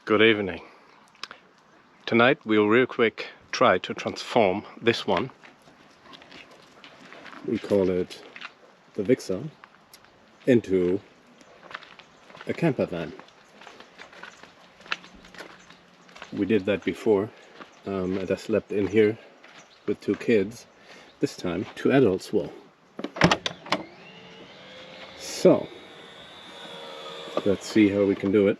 Good evening. Tonight we'll real quick try to transform this one. We call it the Vixer into a camper van. We did that before and I slept in here with 2 kids. This time 2 adults will. So let's see how we can do it.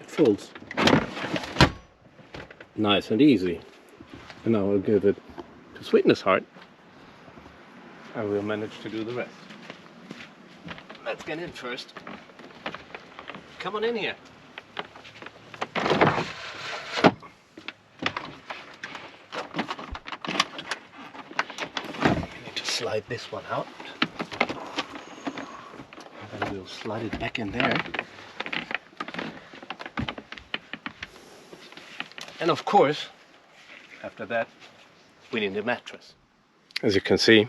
Folds nice and easy, and now I'll give it to Sweetness Heart and we'll manage to do the rest. Let's get in first. Come on in here. I need to slide this one out and then we'll slide it back in there. And of course, after that, we need a mattress. As you can see,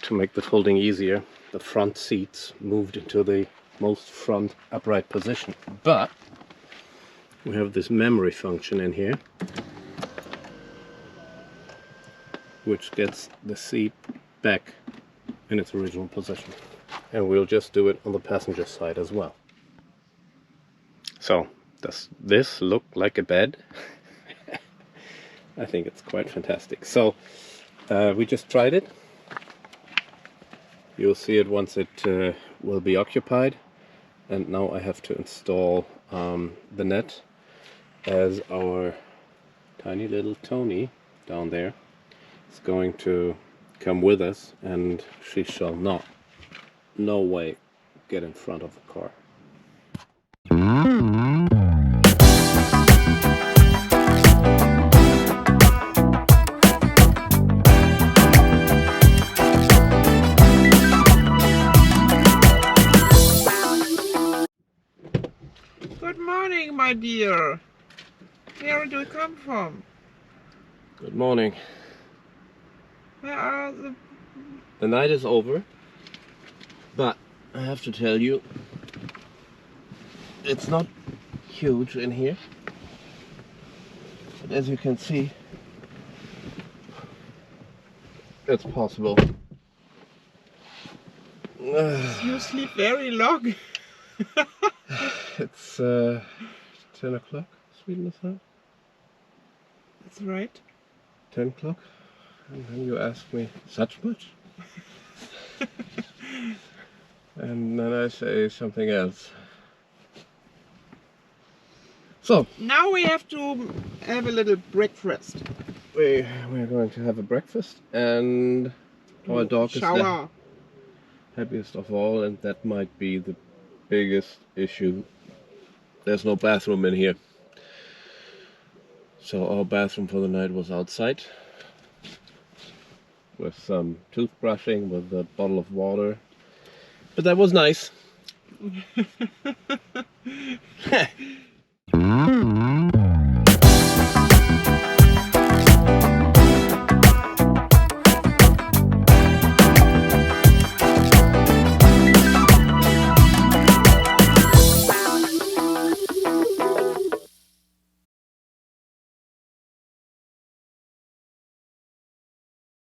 to make the folding easier, the front seats moved into the most front upright position. But we have this memory function in here, which gets the seat back in its original position. And we'll just do it on the passenger side as well. So, does this look like a bed? I think it's quite fantastic. So we just tried it. You'll see it once it will be occupied. And now I have to install the net, as our tiny little Tony down there is going to come with us, and she shall not, no way, get in front of the car. Good morning, my dear. Where do you come from? Good morning. Where are the... The night is over, but I have to tell you, it's not huge in here. But as you can see, it's possible. You sleep very long. It's 10 o'clock, Sweetness Heart. That's right. 10 o'clock? And then you ask me, such much? And then I say something else. So, now we have to have a little breakfast. we're going to have a breakfast, and our dog is the happiest of all, and that might be the biggest issue. There's no bathroom in here. So our bathroom for the night was outside, with some toothbrushing, with a bottle of water. But that was nice.